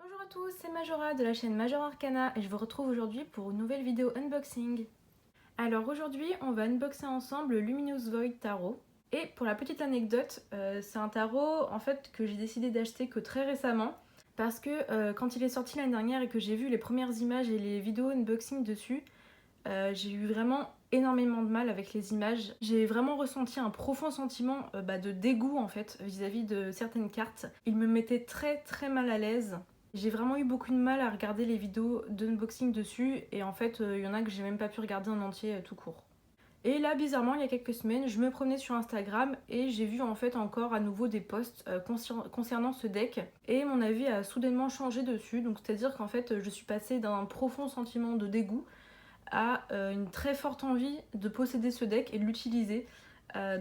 Bonjour à tous, c'est Majora de la chaîne Majora Arcana et je vous retrouve aujourd'hui pour une nouvelle vidéo unboxing. Alors aujourd'hui on va unboxer ensemble le Luminous Void Tarot. Et pour la petite anecdote, c'est un tarot en fait que j'ai décidé d'acheter que très récemment parce que quand il est sorti l'année dernière et que j'ai vu les premières images et les vidéos unboxing dessus, j'ai eu vraiment énormément de mal avec les images. J'ai vraiment ressenti un profond sentiment de dégoût en fait vis-à-vis de certaines cartes. Il me mettait très mal à l'aise. J'ai vraiment eu beaucoup de mal à regarder les vidéos d'unboxing dessus et en fait il y en a que j'ai même pas pu regarder en entier tout court. Et là bizarrement il y a quelques semaines je me promenais sur Instagram et j'ai vu en fait encore à nouveau des posts concernant ce deck et mon avis a soudainement changé dessus, donc c'est à dire qu'en fait je suis passée d'un profond sentiment de dégoût à une très forte envie de posséder ce deck et de l'utiliser.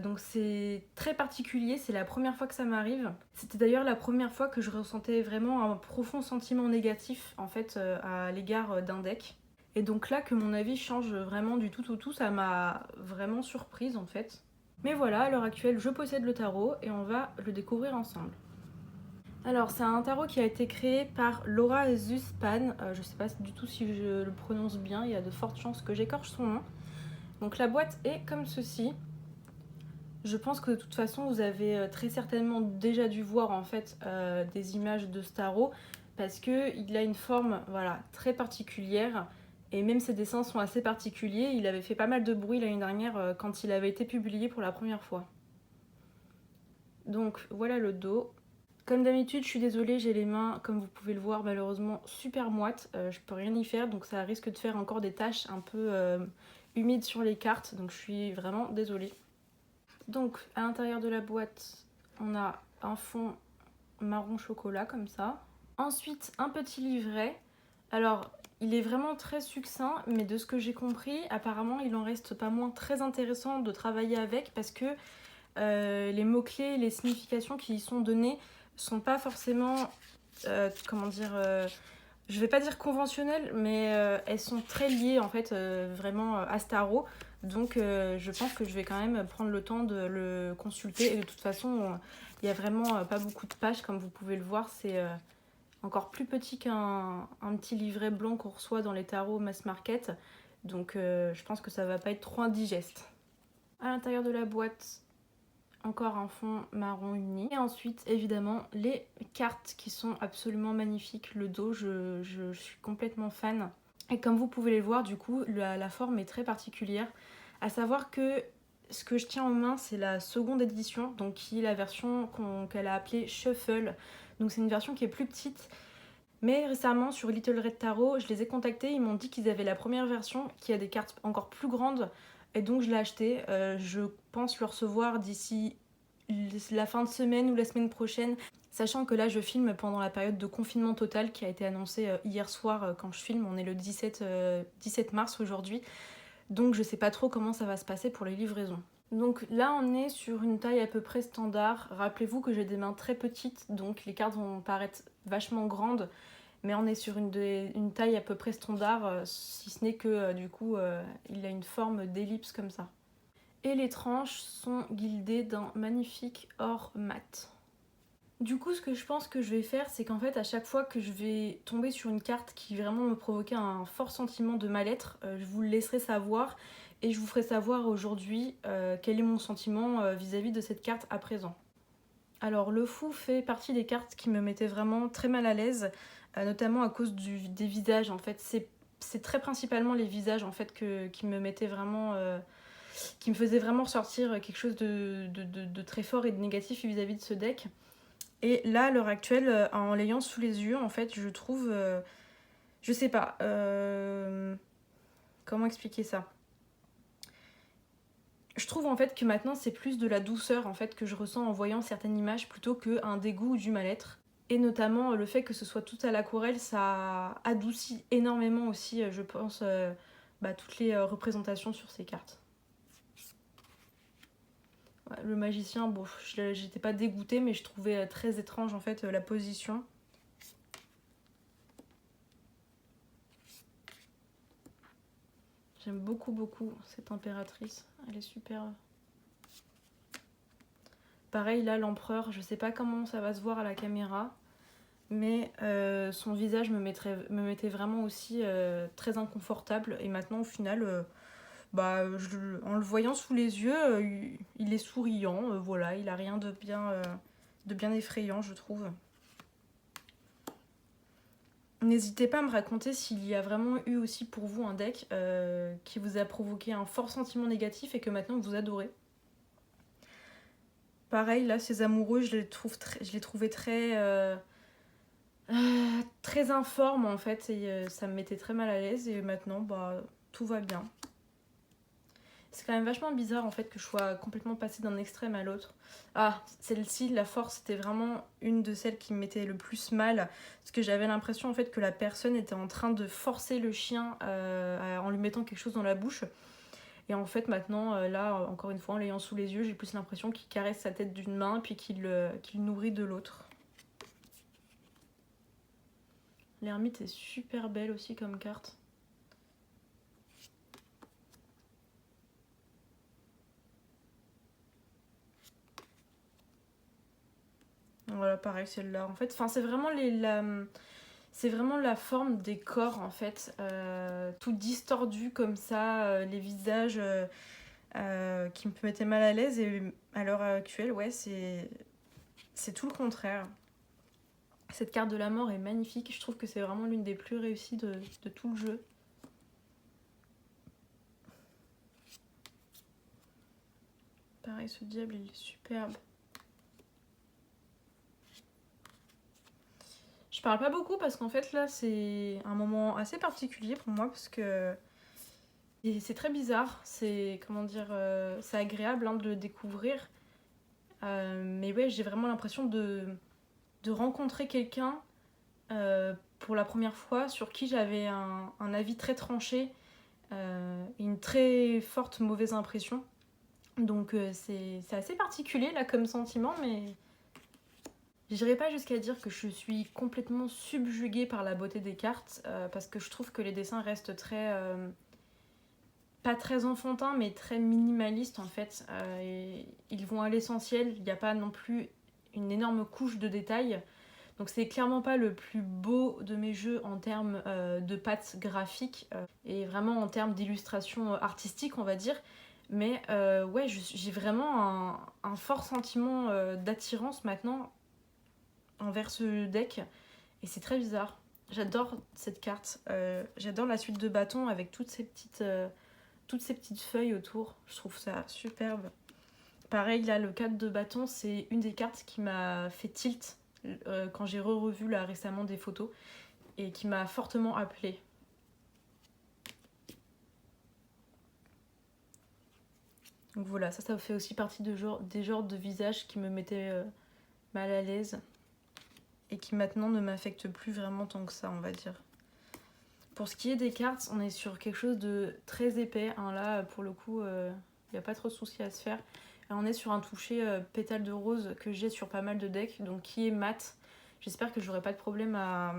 Donc c'est très particulier, c'est la première fois que ça m'arrive. C'était d'ailleurs la première fois que je ressentais vraiment un profond sentiment négatif en fait à l'égard d'un deck. Et donc là que mon avis change vraiment du tout au tout, ça m'a vraiment surprise en fait. Mais voilà, à l'heure actuelle je possède le tarot et on va le découvrir ensemble. Alors c'est un tarot qui a été créé par Laura Zuspan, je sais pas du tout si je le prononce bien, il y a de fortes chances que j'écorche son nom. Donc la boîte est comme ceci. Je pense que de toute façon vous avez très certainement déjà dû voir en fait des images de ce tarot parce qu'il a une forme voilà, très particulière et même ses dessins sont assez particuliers. Il avait fait pas mal de bruit l'année dernière quand il avait été publié pour la première fois. Donc voilà le dos. Comme d'habitude, je suis désolée, j'ai les mains, comme vous pouvez le voir, malheureusement super moites. Je peux rien y faire, donc ça risque de faire encore des taches un peu humides sur les cartes, donc je suis vraiment désolée. Donc à l'intérieur de la boîte, on a un fond marron chocolat comme ça. Ensuite, un petit livret. Alors, il est vraiment très succinct, mais de ce que j'ai compris, apparemment, il en reste pas moins très intéressant de travailler avec parce que les mots-clés, les significations qui y sont données sont pas forcément, je vais pas dire conventionnelles, mais elles sont très liées en fait vraiment à ce tarot. Donc je pense que je vais quand même prendre le temps de le consulter. Et de toute façon, il y a vraiment pas beaucoup de pages, comme vous pouvez le voir. C'est encore plus petit qu'un petit livret blanc qu'on reçoit dans les tarots mass market. Donc je pense que ça va pas être trop indigeste. À l'intérieur de la boîte, encore un fond marron uni. Et ensuite, évidemment, les cartes qui sont absolument magnifiques. Le dos, je suis complètement fan. Et comme vous pouvez les voir, du coup, la forme est très particulière. À savoir que ce que je tiens en main, c'est la seconde édition, donc qui est la version qu'elle a appelée Shuffle. Donc c'est une version qui est plus petite. Mais récemment, sur Little Red Tarot, je les ai contactés, ils m'ont dit qu'ils avaient la première version qui a des cartes encore plus grandes. Et donc je l'ai acheté. Je pense le recevoir d'ici la fin de semaine ou la semaine prochaine. Sachant que là, je filme pendant la période de confinement total qui a été annoncée hier soir quand je filme. On est le 17 mars aujourd'hui. Donc je sais pas trop comment ça va se passer pour les livraisons. Donc là, on est sur une taille à peu près standard. Rappelez-vous que j'ai des mains très petites, donc les cartes vont paraître vachement grandes. Mais on est sur une taille à peu près standard, si ce n'est que du coup, il a une forme d'ellipse comme ça. Et les tranches sont guildées d'un magnifique or mat. Du coup, ce que je pense que je vais faire, c'est qu'en fait, à chaque fois que je vais tomber sur une carte qui vraiment me provoquait un fort sentiment de mal-être, je vous le laisserai savoir et je vous ferai savoir aujourd'hui quel est mon sentiment vis-à-vis de cette carte à présent. Alors, le fou fait partie des cartes qui me mettaient vraiment très mal à l'aise, notamment à cause des visages. En fait, c'est très principalement les visages en fait qui me mettaient vraiment, qui me faisaient vraiment ressortir quelque chose de très fort et de négatif vis-à-vis de ce deck. Et là, à l'heure actuelle, en l'ayant sous les yeux, en fait, je trouve, je sais pas, comment expliquer ça. Je trouve en fait que maintenant c'est plus de la douceur en fait que je ressens en voyant certaines images plutôt qu'un dégoût ou du mal-être. Et notamment le fait que ce soit tout à l'aquarelle, ça adoucit énormément aussi, je pense, toutes les représentations sur ces cartes. Ouais, le magicien, bon, j'étais pas dégoûtée, mais je trouvais très étrange en fait la position. J'aime beaucoup cette impératrice, elle est super. Pareil là, l'empereur, je sais pas comment ça va se voir à la caméra, mais son visage me mettait vraiment aussi très inconfortable. Et maintenant, au final, en le voyant sous les yeux, il est souriant. Voilà, il a rien de bien effrayant, je trouve. N'hésitez pas à me raconter s'il y a vraiment eu aussi pour vous un deck qui vous a provoqué un fort sentiment négatif et que maintenant vous adorez. Pareil, là, ces amoureux, je les trouvais très informes en fait, et ça me mettait très mal à l'aise. Et maintenant, tout va bien. C'est quand même vachement bizarre en fait que je sois complètement passée d'un extrême à l'autre. Ah, celle-ci, la force, c'était vraiment une de celles qui me mettait le plus mal. Parce que j'avais l'impression en fait que la personne était en train de forcer le chien en lui mettant quelque chose dans la bouche. Et en fait maintenant, là, encore une fois, en l'ayant sous les yeux, j'ai plus l'impression qu'il caresse sa tête d'une main puis qu'il nourrit de l'autre. L'ermite est super belle aussi comme carte. Voilà, pareil, celle-là. En fait, c'est vraiment la forme des corps, en fait, tout distordu comme ça, les visages qui me mettaient mal à l'aise. Et à l'heure actuelle, ouais, c'est tout le contraire. Cette carte de la mort est magnifique. Je trouve que c'est vraiment l'une des plus réussies de tout le jeu. Pareil, ce diable, il est superbe. Je parle pas beaucoup parce qu'en fait là c'est un moment assez particulier pour moi parce que c'est très bizarre, c'est comment dire, c'est agréable de le découvrir, mais ouais, j'ai vraiment l'impression de rencontrer quelqu'un pour la première fois sur qui j'avais un avis très tranché et une très forte mauvaise impression. Donc c'est assez particulier là comme sentiment, mais j'irai pas jusqu'à dire que je suis complètement subjuguée par la beauté des cartes, parce que je trouve que les dessins restent pas très enfantins, mais très minimalistes en fait. Et ils vont à l'essentiel, il n'y a pas non plus une énorme couche de détails. Donc c'est clairement pas le plus beau de mes jeux en termes de pattes graphiques et vraiment en termes d'illustration artistique, on va dire. Mais ouais, j'ai vraiment un fort sentiment d'attirance maintenant envers ce deck, et c'est très bizarre. J'adore cette carte, j'adore la suite de bâtons avec toutes ces petites feuilles autour, je trouve ça superbe. Pareil, là, le 4 de bâton, c'est une des cartes qui m'a fait tilt quand j'ai revu là récemment des photos et qui m'a fortement appelée. Donc voilà, ça fait aussi partie des genres de visages qui me mettaient mal à l'aise et qui maintenant ne m'affectent plus vraiment tant que ça, on va dire. Pour ce qui est des cartes, on est sur quelque chose de très épais. Là, pour le coup, il n'y a pas trop de soucis à se faire. Là, on est sur un toucher pétale de rose que j'ai sur pas mal de decks, donc qui est mat. J'espère que j'aurai pas de problème à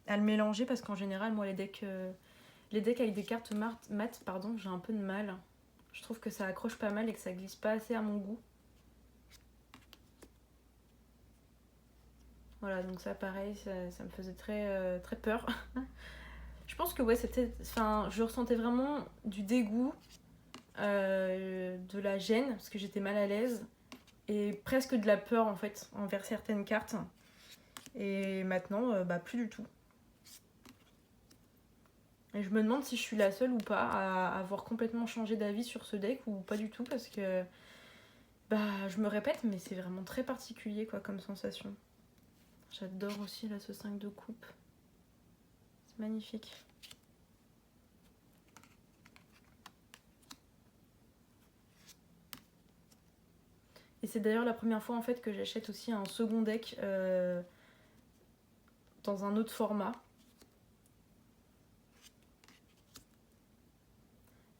le mélanger, parce qu'en général, moi, les decks avec des cartes mat, j'ai un peu de mal. Je trouve que ça accroche pas mal et que ça glisse pas assez à mon goût. Voilà, donc ça, pareil, ça me faisait très peur. Je pense que ouais, je ressentais vraiment du dégoût, de la gêne, parce que j'étais mal à l'aise, et presque de la peur en fait, envers certaines cartes. Et maintenant, plus du tout. Et je me demande si je suis la seule ou pas à avoir complètement changé d'avis sur ce deck, ou pas du tout, parce que je me répète, mais c'est vraiment très particulier quoi comme sensation. J'adore aussi là ce 5 de coupe. C'est magnifique. Et c'est d'ailleurs la première fois en fait que j'achète aussi un second deck dans un autre format.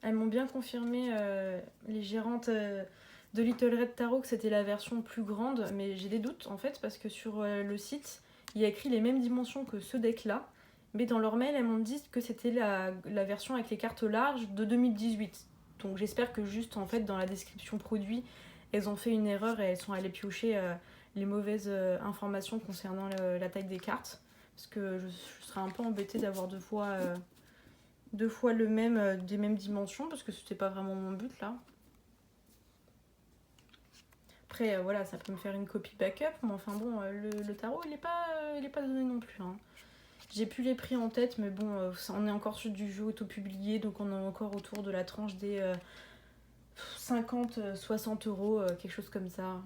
Elles m'ont bien confirmé, les gérantes de Little Red Tarot, que c'était la version plus grande, mais j'ai des doutes en fait, parce que sur le site, il y a écrit les mêmes dimensions que ce deck là, mais dans leur mail, elles m'ont dit que c'était la version avec les cartes larges de 2018. Donc j'espère que juste en fait dans la description produit, elles ont fait une erreur et elles sont allées piocher les mauvaises informations concernant la taille des cartes. Parce que je serais un peu embêtée d'avoir deux fois le même, des mêmes dimensions, parce que c'était pas vraiment mon but là. Après, voilà, ça peut me faire une copie backup, mais enfin bon, le tarot, il est pas donné non plus. Hein. J'ai plus les prix en tête, mais bon, on est encore sur du jeu auto-publié, donc on est encore autour de la tranche des 50-60 euros, quelque chose comme ça. En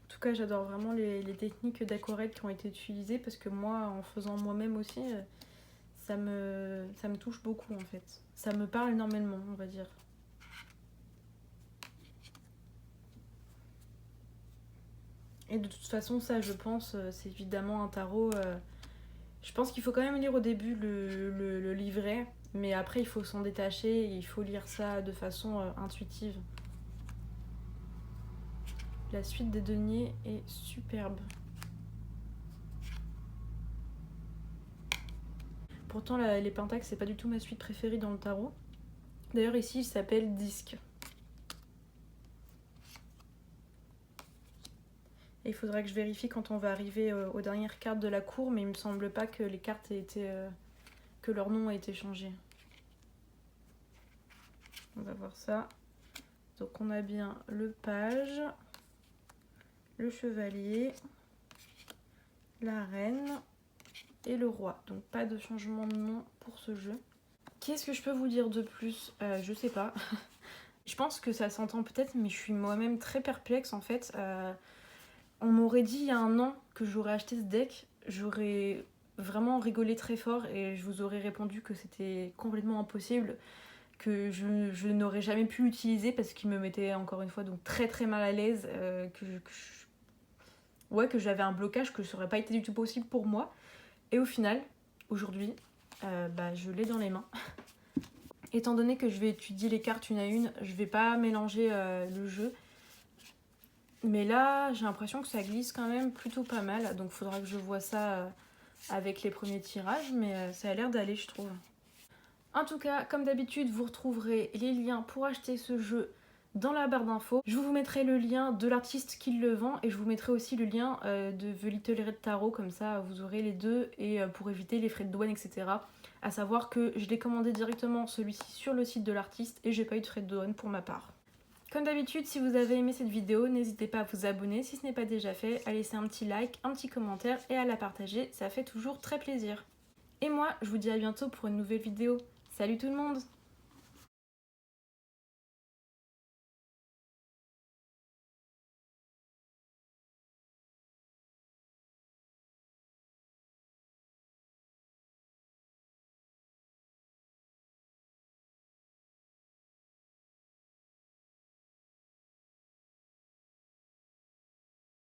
tout cas, j'adore vraiment les techniques d'aquarelle qui ont été utilisées, parce que moi, en faisant moi-même aussi, ça me touche beaucoup en fait. Ça me parle énormément, on va dire. Et de toute façon, ça, je pense, c'est évidemment un tarot. Je pense qu'il faut quand même lire au début le livret, mais après, il faut s'en détacher et il faut lire ça de façon intuitive. La suite des deniers est superbe. Pourtant, les pentacles, c'est pas du tout ma suite préférée dans le tarot. D'ailleurs, ici, il s'appelle disque. Et il faudra que je vérifie quand on va arriver aux dernières cartes de la cour, mais il me semble pas que les cartes aient été, que leur nom a été changé. On va voir ça. Donc on a bien le page, le chevalier, la reine et le roi. Donc pas de changement de nom pour ce jeu. Qu'est-ce que je peux vous dire de plus? Je sais pas. Je pense que ça s'entend peut-être, mais je suis moi-même très perplexe en fait. On m'aurait dit il y a un an que j'aurais acheté ce deck, j'aurais vraiment rigolé très fort et je vous aurais répondu que c'était complètement impossible, que je n'aurais jamais pu l'utiliser parce qu'il me mettait encore une fois donc très très mal à l'aise, que j'avais un blocage, que ça aurait pas été du tout possible pour moi. Et au final, aujourd'hui, je l'ai dans les mains. Étant donné que je vais étudier les cartes une à une, je vais pas mélanger le jeu. Mais là, j'ai l'impression que ça glisse quand même plutôt pas mal. Donc il faudra que je vois ça avec les premiers tirages. Mais ça a l'air d'aller, je trouve. En tout cas, comme d'habitude, vous retrouverez les liens pour acheter ce jeu dans la barre d'infos. Je vous mettrai le lien de l'artiste qui le vend. Et je vous mettrai aussi le lien de The Little Red Tarot. Comme ça, vous aurez les deux. Et pour éviter les frais de douane, etc. À savoir que je l'ai commandé directement celui-ci sur le site de l'artiste. Et j'ai pas eu de frais de douane pour ma part. Comme d'habitude, si vous avez aimé cette vidéo, n'hésitez pas à vous abonner si ce n'est pas déjà fait, à laisser un petit like, un petit commentaire et à la partager, ça fait toujours très plaisir. Et moi, je vous dis à bientôt pour une nouvelle vidéo. Salut tout le monde!